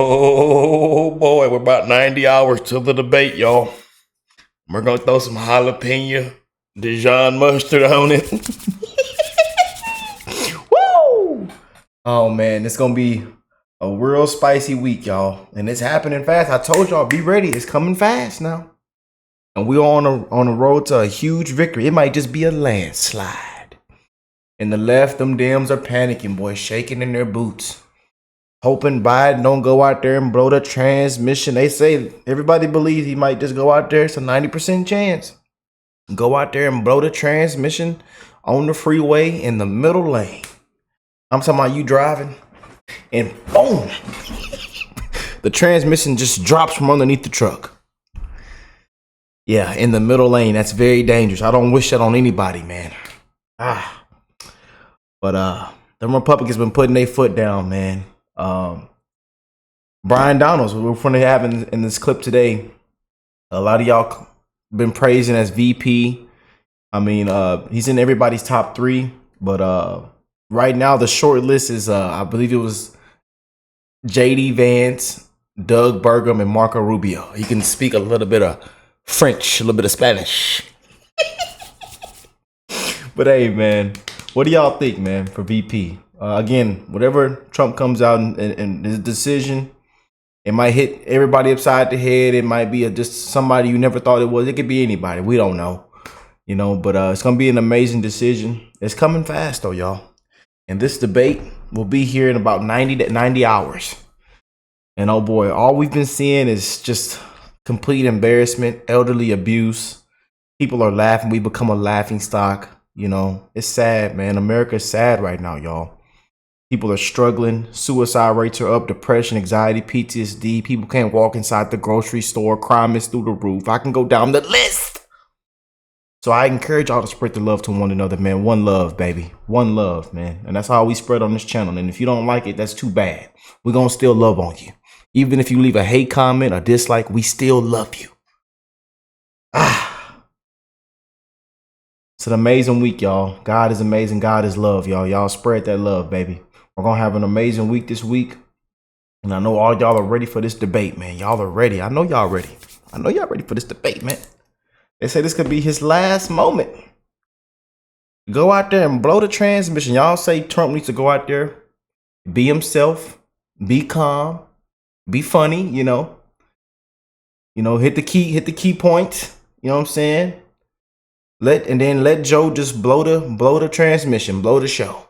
Oh boy, we're about 90 hours till the debate, y'all. We're gonna throw some jalapeno Dijon mustard on it. Woo! Oh man, it's gonna be a real spicy week, y'all. And it's happening fast. I told y'all, be ready. It's coming fast now. And we're on a road to a huge victory. It might just be a landslide. And the left, them Dems are panicking, boy, shaking in their boots. Hoping Biden don't go out there and blow the transmission. They say everybody believes he might just go out there. It's a 90% chance. Go out there and blow the transmission on the freeway in the middle lane. I'm talking about you driving and boom, the transmission just drops from underneath the truck. Yeah, in the middle lane. That's very dangerous. I don't wish that on anybody, man. But the Republicans been putting their foot down, man. Brian Donalds, we're going to have in this clip today. A lot of y'all been praising as VP. I mean, he's in everybody's top 3, but right now the short list is I believe it was JD Vance, Doug Burgum, and Marco Rubio. He can speak a little bit of French, a little bit of Spanish. But hey, man, what do y'all think, man, for VP? Again, whatever Trump comes out and his decision, it might hit everybody upside the head. It might be just somebody you never thought it was. It could be anybody. We don't know, but it's going to be an amazing decision. It's coming fast, though, y'all. And this debate will be here in about 90 hours. And, oh, boy, all we've been seeing is just complete embarrassment, elderly abuse. People are laughing. We become a laughing stock. It's sad, man. America is sad right now, y'all. People are struggling. Suicide rates are up. Depression, anxiety, PTSD. People can't walk inside the grocery store. Crime is through the roof. I can go down the list. So I encourage y'all to spread the love to one another, man. One love, baby. One love, man. And that's how we spread on this channel. And if you don't like it, that's too bad. We're going to still love on you. Even if you leave a hate comment or dislike, we still love you. It's an amazing week, y'all. God is amazing. God is love, y'all. Y'all spread that love, baby. We're going to have an amazing week this week. And I know all y'all are ready for this debate, man. Y'all are ready. I know y'all ready. I know y'all ready for this debate, man. They say this could be his last moment. Go out there and blow the transmission. Y'all say Trump needs to go out there, be himself, be calm, be funny, hit the key points. You know what I'm saying? Let Joe just blow the transmission, blow the show.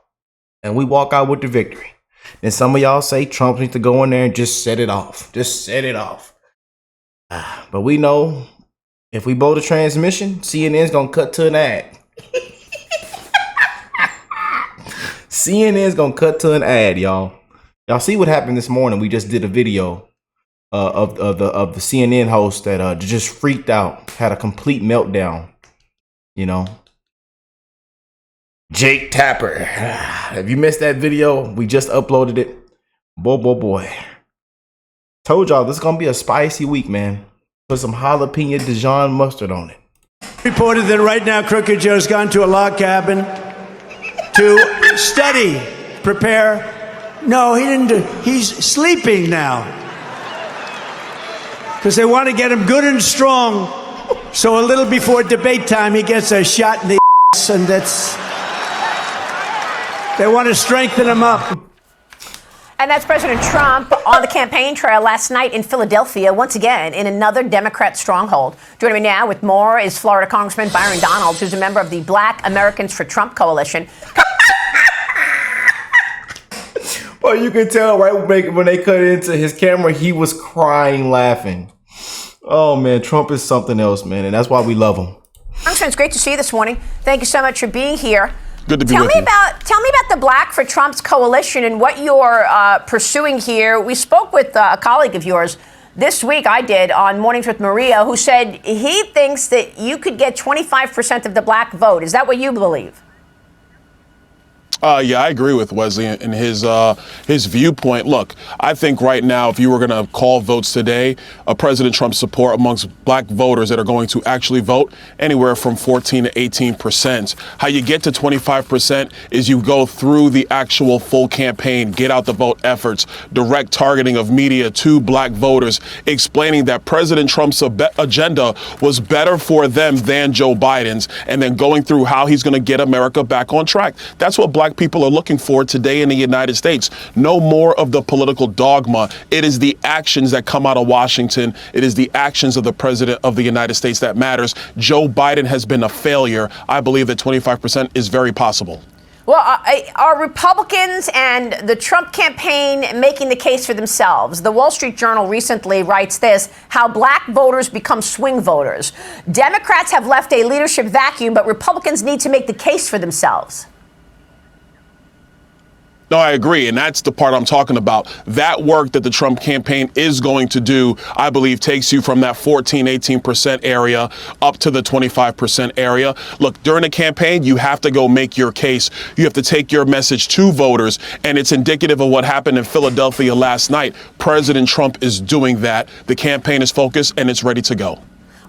And we walk out with the victory. Then some of y'all say Trump needs to go in there and just set it off. Just set it off. But we know if we blow the transmission, CNN's going to cut to an ad. CNN's going to cut to an ad, y'all. Y'all see what happened this morning? We just did a video of the CNN host that just freaked out, had a complete meltdown, Jake Tapper. If you missed that video, we just uploaded it. Boy. Told y'all this is going to be a spicy week, man. Put some jalapeno Dijon mustard on it. Reported that right now Crooked Joe's gone to a log cabin to study, prepare. No, he didn't. He's sleeping now. Because they want to get him good and strong. So a little before debate time, he gets a shot in the ass, and they want to strengthen him up. And that's President Trump on the campaign trail last night in Philadelphia, once again in another Democrat stronghold. Joining me now with more is Florida Congressman Byron Donalds, who's a member of the Black Americans for Trump coalition. Well, you can tell right when they cut into his camera, he was crying, laughing. Oh, man, Trump is something else, man, and that's why we love him. Congressman, it's great to see you this morning. Thank you so much for being here. Good to be with you. Tell me about the Black for Trump's coalition and what you're pursuing here. We spoke with a colleague of yours this week, I did, on Mornings with Maria, who said he thinks that you could get 25% of the Black vote. Is that what you believe? Yeah, I agree with Wesley in his viewpoint. Look, I think right now, if you were going to call votes today, President Trump's support amongst black voters that are going to actually vote anywhere from 14 to 18%. How you get to 25% is you go through the actual full campaign, get out the vote efforts, direct targeting of media to black voters, explaining that President Trump's agenda was better for them than Joe Biden's, and then going through how he's going to get America back on track. That's what black people are looking for today in the United States. No more of the political dogma. It is the actions that come out of Washington. It is the actions of the president of the United States that matters. Joe Biden has been a failure. I believe that 25% is very possible. Well, are Republicans and the Trump campaign making the case for themselves? The Wall Street Journal recently writes this: how black voters become swing voters. Democrats have left a leadership vacuum, but Republicans need to make the case for themselves. No, I agree. And that's the part I'm talking about. That work that the Trump campaign is going to do, I believe, takes you from that 14, 18% area up to the 25% area. Look, during the campaign, you have to go make your case. You have to take your message to voters. And it's indicative of what happened in Philadelphia last night. President Trump is doing that. The campaign is focused and it's ready to go.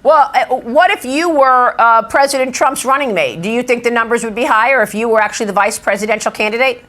Well, what if you were President Trump's running mate? Do you think the numbers would be higher if you were actually the vice presidential candidate?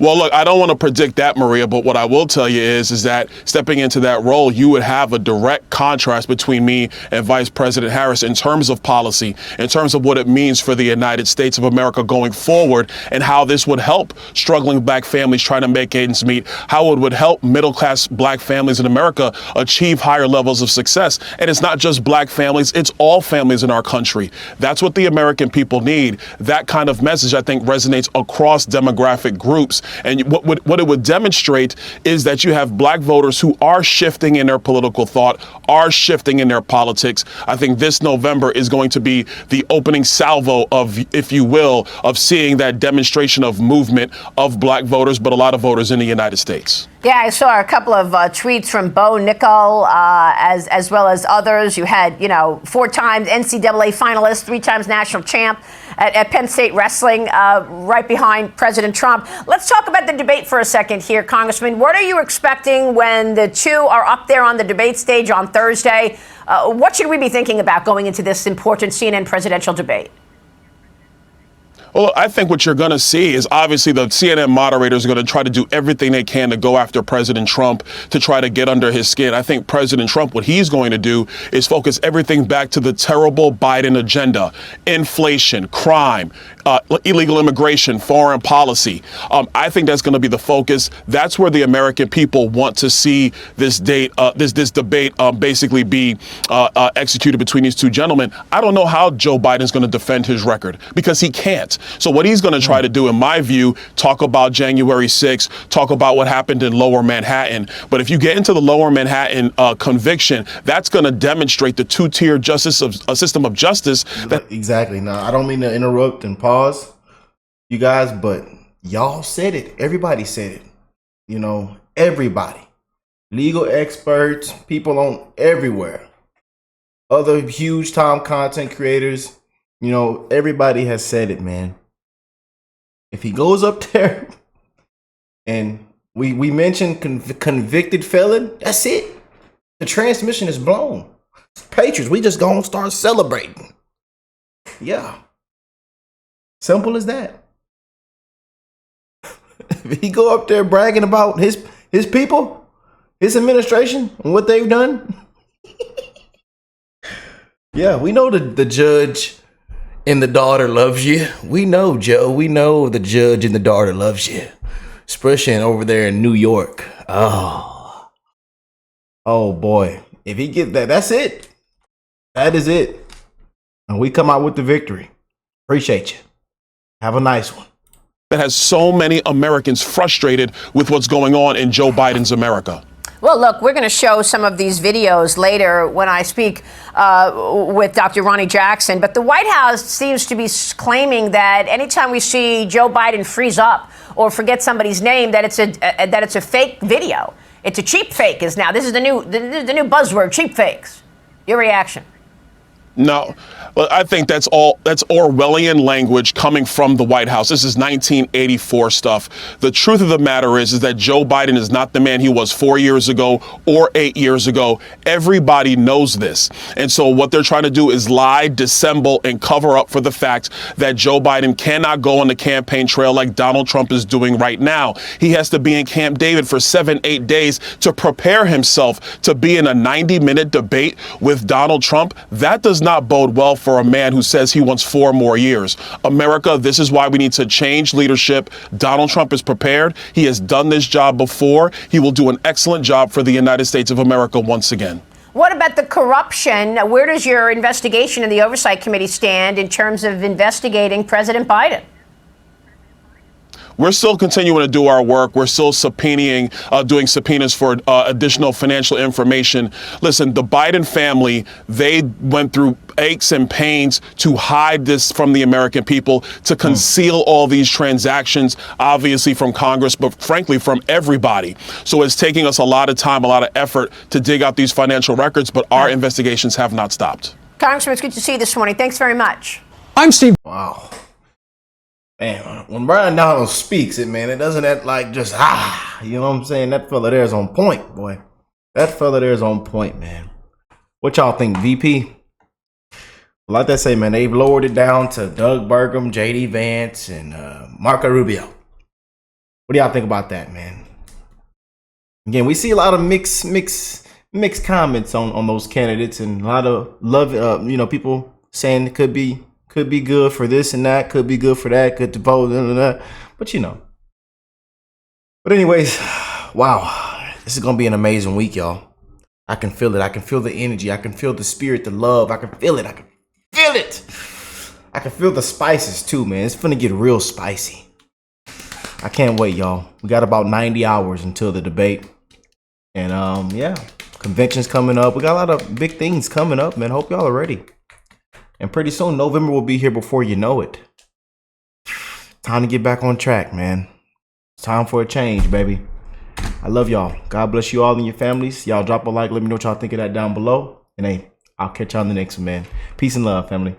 Well, look, I don't want to predict that, Maria, but what I will tell you is that stepping into that role, you would have a direct contrast between me and Vice President Harris in terms of policy, in terms of what it means for the United States of America going forward, and how this would help struggling black families trying to make ends meet, how it would help middle-class black families in America achieve higher levels of success. And it's not just black families, it's all families in our country. That's what the American people need. That kind of message, I think, resonates across demographic groups. And what it would demonstrate is that you have black voters who are shifting in their political thought, are shifting in their politics. I think this November is going to be the opening salvo of, if you will, of seeing that demonstration of movement of black voters, but a lot of voters in the United States. Yeah, I saw a couple of tweets from Bo Nickel, as well as others. You had, 4 times NCAA finalist, 3 times national champ at Penn State Wrestling, right behind President Trump. Let's talk about the debate for a second here, Congressman. What are you expecting when the two are up there on the debate stage on Thursday? What should we be thinking about going into this important CNN presidential debate? Well, I think what you're going to see is obviously the CNN moderators are going to try to do everything they can to go after President Trump to try to get under his skin. I think President Trump, what he's going to do is focus everything back to the terrible Biden agenda: inflation, crime, illegal immigration, foreign policy. I think that's going to be the focus. That's where the American people want to see this debate basically be executed between these two gentlemen. I don't know how Joe Biden's going to defend his record, because he can't. So what he's going to try to do, in my view, talk about January 6th, talk about what happened in Lower Manhattan. But if you get into the Lower Manhattan conviction, that's going to demonstrate the two-tier system of justice. Exactly. Now, I don't mean to interrupt and pause you guys, but y'all said it. Everybody said it. Everybody. Legal experts, people on everywhere. Other huge time content creators. Everybody has said it, man. If he goes up there and we mentioned convicted felon, that's it. The transmission is blown. Patriots, we just gonna start celebrating. Yeah. Simple as that. If he go up there bragging about his people, his administration, and what they've done. Yeah, we know the judge and the daughter loves you. We know, Joe. We know the judge and the daughter loves you. Especially over there in New York. Oh boy. If he get that, that's it. That is it. And we come out with the victory. Appreciate you. Have a nice one. That has so many Americans frustrated with what's going on in Joe Biden's America. Well, look, we're going to show some of these videos later when I speak with Dr. Ronnie Jackson. But the White House seems to be claiming that anytime we see Joe Biden freeze up or forget somebody's name, that it's a fake video. It's a cheap fake. This is the new buzzword: cheap fakes. Your reaction? No, well, I think that's all that's Orwellian language coming from the White House. This is 1984 stuff. The truth of the matter is that Joe Biden is not the man he was 4 years ago or 8 years ago. Everybody knows this. And so what they're trying to do is lie, dissemble, and cover up for the fact that Joe Biden cannot go on the campaign trail like Donald Trump is doing right now. He has to be in Camp David for 7-8 days to prepare himself to be in a 90-minute debate with Donald Trump. That does not bode well for a man who says he wants 4 more years. America, this is why we need to change leadership. Donald Trump is prepared. He has done this job before. He will do an excellent job for the United States of America once again. What about the corruption? Where does your investigation in the Oversight Committee stand in terms of investigating President Biden? We're still continuing to do our work. We're still subpoenaing, doing subpoenas for additional financial information. Listen, the Biden family, they went through aches and pains to hide this from the American people, to conceal all these transactions, obviously from Congress, but frankly from everybody. So it's taking us a lot of time, a lot of effort to dig out these financial records, but our investigations have not stopped. Congressman, it's good to see you this morning. Thanks very much. I'm Steve. Wow. Man, when Brian Donald speaks it, man, it doesn't act like just, you know what I'm saying? That fella there is on point, boy. That fella there is on point, man. What y'all think, VP? Like I say, man, they've lowered it down to Doug Burgum, JD Vance, and Marco Rubio. What do y'all think about that, man? Again, we see a lot of mixed comments on those candidates, and a lot of love, people saying it could be good for this and that, could be good for that, could vote, but But anyways, wow, this is gonna be an amazing week, y'all. I can feel it. I can feel the energy. I can feel the spirit, the love. I can feel it. I can feel it. I can feel the spices too, man. It's gonna get real spicy. I can't wait, y'all. We got about 90 hours until the debate, and convention's coming up. We got a lot of big things coming up, man. Hope y'all are ready. And pretty soon, November will be here before you know it. Time to get back on track, man. It's time for a change, baby. I love y'all. God bless you all and your families. Y'all drop a like. Let me know what y'all think of that down below. And hey, I'll catch y'all on the next one, man. Peace and love, family.